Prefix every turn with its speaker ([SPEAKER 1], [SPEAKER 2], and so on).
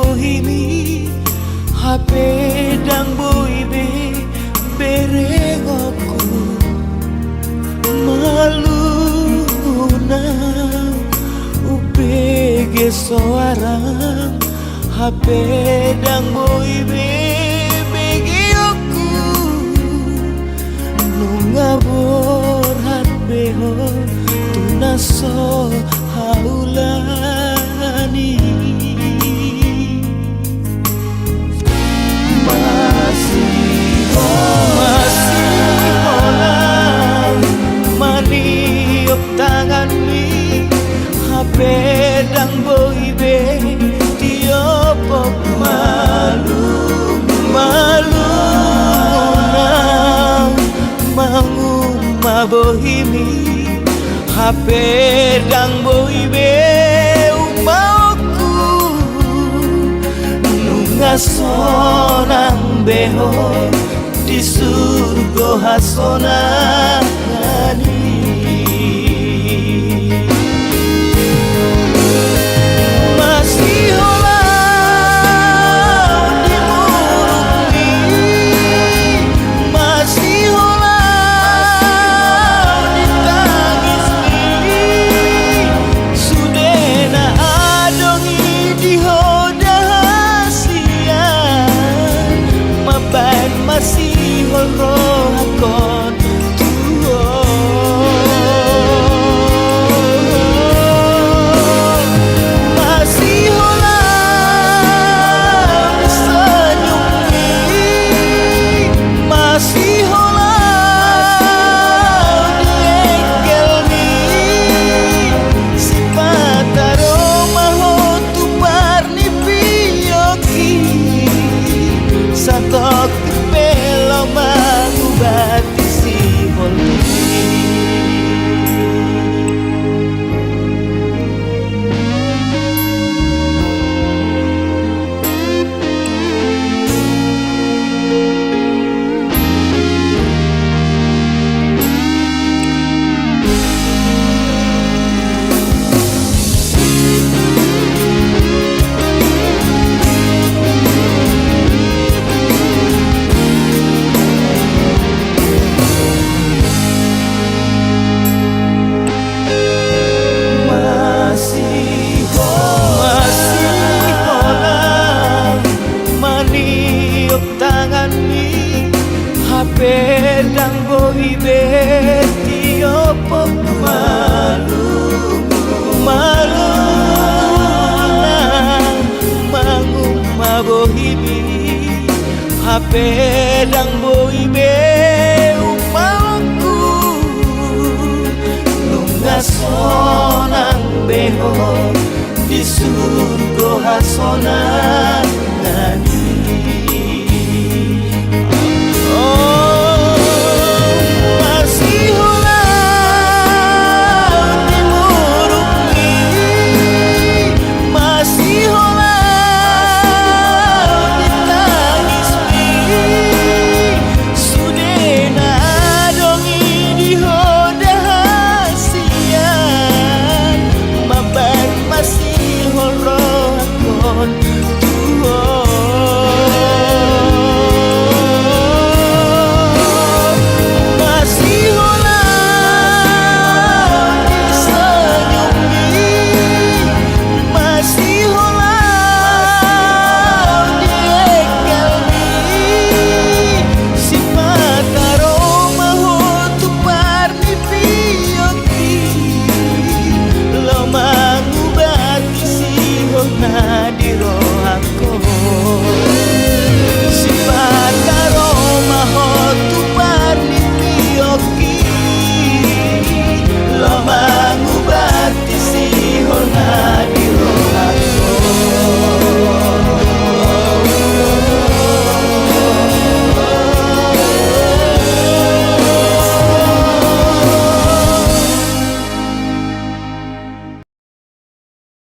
[SPEAKER 1] bohimi hape dang boibe berengoku maluna upege soarang hape dang boibe begioku nungabor hat beho tunaso haulani masih holang maniup tangan mi hape dang boibe tiopok malu bohimi hape dang boibe umauku nungasonang beho di surga hasonani masih horo hakon tuo masih holang senyumi masih holang diengkelmi sifat aroma hotu parni piyoki satok mengubati si holi pedang boibe tiopok malu manguma bohibi pedang boibe umauku nungasonang beho di surga hasonani Nadiro